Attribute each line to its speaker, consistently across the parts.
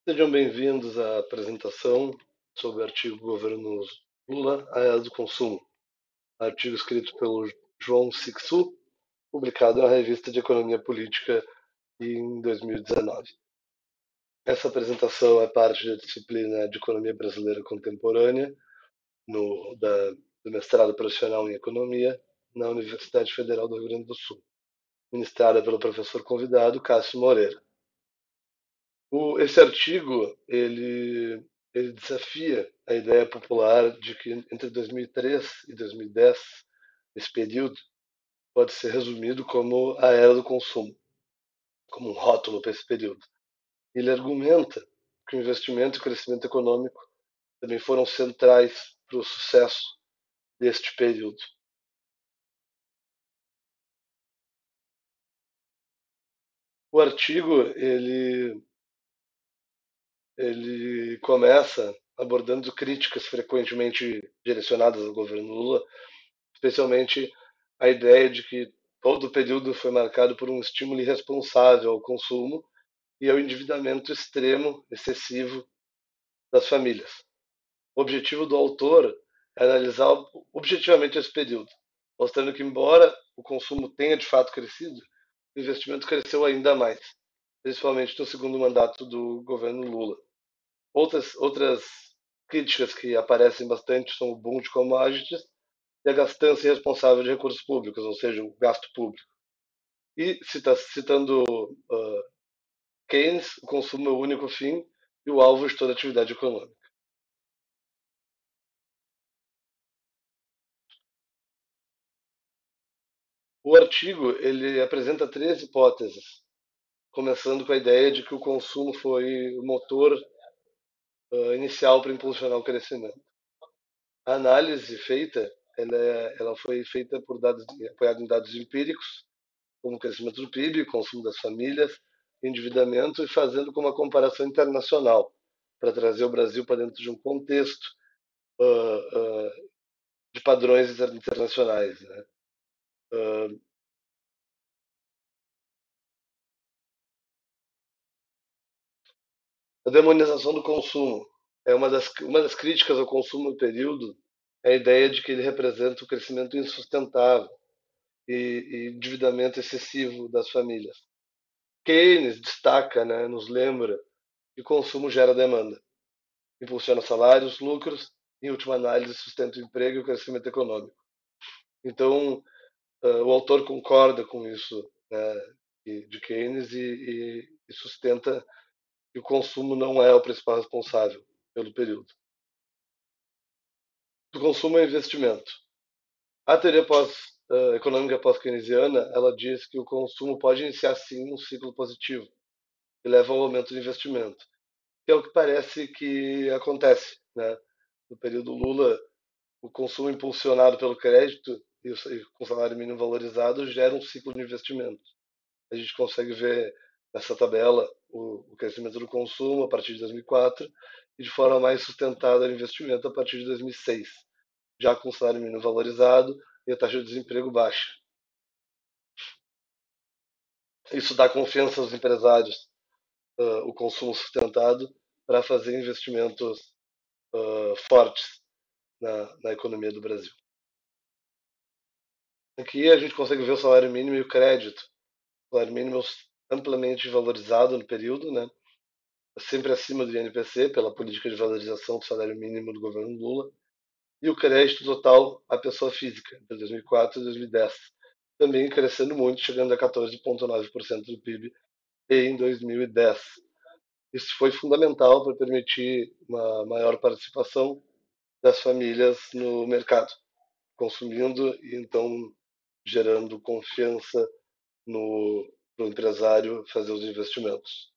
Speaker 1: Sejam bem-vindos à apresentação sobre o artigo Governo Lula, a Era do Consumo, artigo escrito pelo João Sixu, publicado na Revista de Economia Política em 2019. Essa apresentação é parte da disciplina de Economia Brasileira Contemporânea do mestrado profissional em Economia na Universidade Federal do Rio Grande do Sul, ministrada pelo professor convidado Cássio Moreira. Esse artigo ele desafia a ideia popular de que entre 2003 e 2010 esse período pode ser resumido como a era do consumo, como um rótulo para esse período. Ele argumenta que o investimento e o crescimento econômico também foram centrais para o sucesso deste período. O artigo ele começa abordando críticas frequentemente direcionadas ao governo Lula, especialmente a ideia de que todo o período foi marcado por um estímulo irresponsável ao consumo e ao endividamento extremo, excessivo das famílias. O objetivo do autor é analisar objetivamente esse período, mostrando que, embora o consumo tenha de fato crescido, o investimento cresceu ainda mais, principalmente no segundo mandato do governo Lula. Outras críticas que aparecem bastante são o boom de commodities e a gastança irresponsável de recursos públicos, ou seja, o gasto público. E, citando Keynes, o consumo é o único fim e o alvo de toda atividade econômica. O artigo ele apresenta três hipóteses, começando com a ideia de que o consumo foi o motor inicial para impulsionar o crescimento. A análise feita ela foi feita por dados apoiada em dados empíricos, como o crescimento do PIB, consumo das famílias, endividamento e fazendo com uma comparação internacional para trazer o Brasil para dentro de um contexto uh, uh, de padrões internacionais. Né? Uh, a demonização do consumo é uma das críticas ao consumo no período é a ideia de que ele representa o crescimento insustentável e endividamento excessivo das famílias. Keynes destaca, né, nos lembra que o consumo gera demanda, impulsiona salários, lucros e, em última análise, sustenta o emprego e o crescimento econômico. Então, o autor concorda com isso, né, de Keynes e sustenta que o consumo não é o principal responsável pelo período. O consumo é investimento. A teoria econômica pós-keynesiana ela diz que o consumo pode iniciar sim um ciclo positivo que leva ao aumento do investimento, que é o que parece que acontece, né? No período Lula, o consumo impulsionado pelo crédito e com salário mínimo valorizado gera um ciclo de investimento. A gente consegue ver nessa tabela o crescimento do consumo a partir de 2004 e de forma mais sustentada o investimento a partir de 2006, já com o salário mínimo valorizado e a taxa de desemprego baixa. Isso dá confiança aos empresários, o consumo sustentado, para fazer investimentos fortes na economia do Brasil. Aqui a gente consegue ver o salário mínimo e o crédito. O salário mínimo amplamente valorizado no período, né? Sempre acima do INPC, pela política de valorização do salário mínimo do governo Lula, e o crédito total à pessoa física, entre 2004 e 2010, também crescendo muito, chegando a 14,9% do PIB em 2010. Isso foi fundamental para permitir uma maior participação das famílias no mercado, consumindo e então gerando confiança no empresário fazer os investimentos.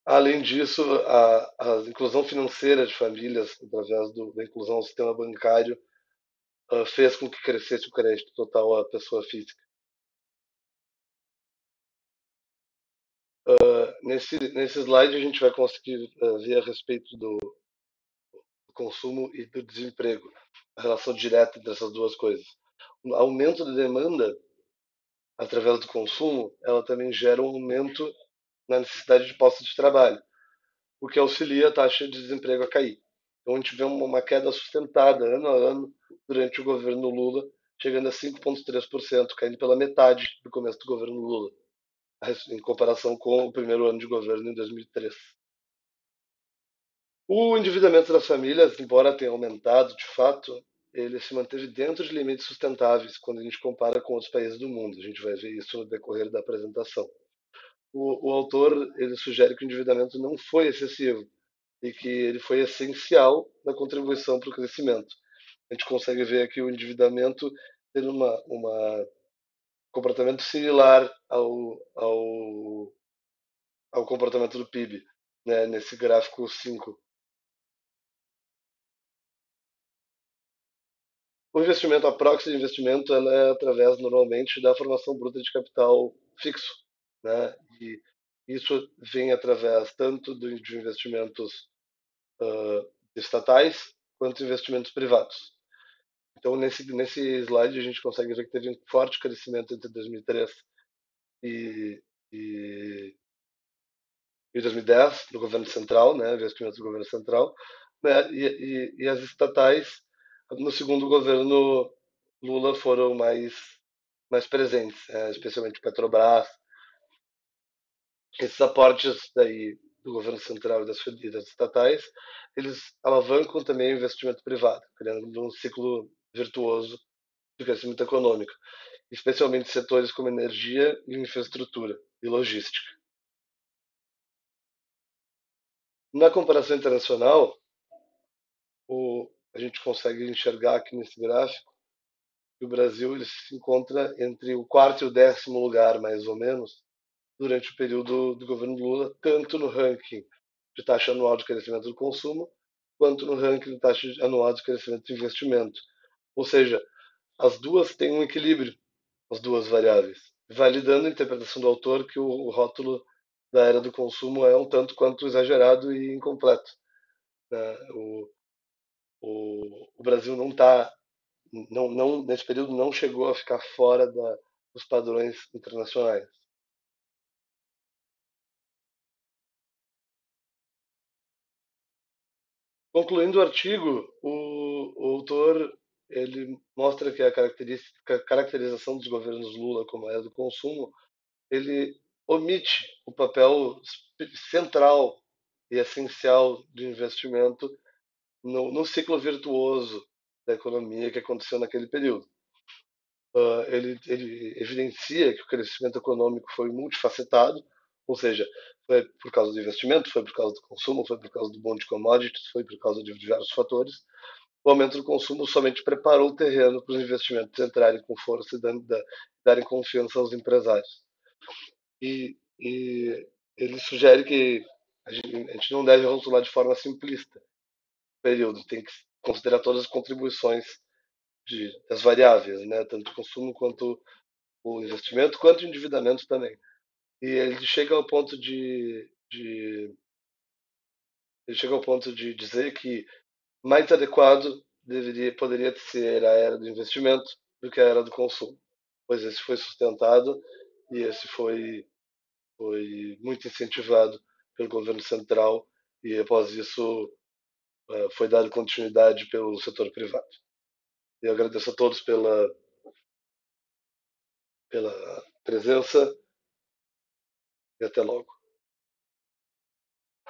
Speaker 1: Além disso, a inclusão financeira de famílias, através da inclusão ao sistema bancário, fez com que crescesse o crédito total à pessoa física. Nesse slide, a gente vai conseguir ver a respeito do consumo e do desemprego, a relação direta entre essas duas coisas. O aumento da demanda através do consumo, ela também gera um aumento na necessidade de postos de trabalho, o que auxilia a taxa de desemprego a cair. Então a gente vê uma queda sustentada ano a ano durante o governo Lula, chegando a 5,3%, caindo pela metade do começo do governo Lula, em comparação com o primeiro ano de governo em 2003. O endividamento das famílias, embora tenha aumentado de fato, ele se manteve dentro de limites sustentáveis quando a gente compara com outros países do mundo. A gente vai ver isso no decorrer da apresentação. O autor ele sugere que o endividamento não foi excessivo e que ele foi essencial na contribuição para o crescimento. A gente consegue ver aqui o endividamento tendo uma comportamento similar ao comportamento do PIB, né, nesse gráfico 5. O investimento, a proxy de investimento, ela é através normalmente da formação bruta de capital fixo, né? E isso vem através tanto de investimentos uh, estatais quanto investimentos privados. Então, nesse slide, a gente consegue ver que teve um forte crescimento entre 2003 e, e, e 2010 no governo central, né? Investimentos do governo central, né? E as estatais, no segundo governo Lula, foram mais presentes, especialmente Petrobras. Esses aportes daí do governo central e das estatais, eles alavancam também o investimento privado, criando um ciclo virtuoso de crescimento econômico, especialmente em setores como energia e infraestrutura e logística. Na comparação internacional, a gente consegue enxergar aqui nesse gráfico que o Brasil ele se encontra entre o quarto e o 10º lugar, mais ou menos, durante o período do governo Lula, tanto no ranking de taxa anual de crescimento do consumo, quanto no ranking de taxa anual de crescimento do investimento. Ou seja, as duas têm um equilíbrio, as duas variáveis, validando a interpretação do autor que o rótulo da era do consumo é um tanto quanto exagerado e incompleto. Né? O Brasil não está, nesse período, não chegou a ficar fora dos padrões internacionais. Concluindo o artigo, o autor ele mostra que a caracterização dos governos Lula como a era do consumo, ele omite o papel central e essencial de investimento no ciclo virtuoso da economia que aconteceu naquele período. Ele evidencia que o crescimento econômico foi multifacetado, ou seja, foi por causa do investimento, foi por causa do consumo, foi por causa do boom de commodities, foi por causa de diversos fatores. O aumento do consumo somente preparou o terreno para os investimentos entrarem com força e darem confiança aos empresários. E ele sugere que a gente não deve rotular de forma simplista o período, tem que considerar todas as contribuições das variáveis, né, tanto o consumo quanto o investimento, quanto o endividamento também. E ele chega ao ponto de dizer que mais adequado poderia ser a era do investimento do que a era do consumo, pois esse foi sustentado e esse foi muito incentivado pelo governo central e após isso foi dado continuidade pelo setor privado. E eu agradeço a todos pela presença e até logo.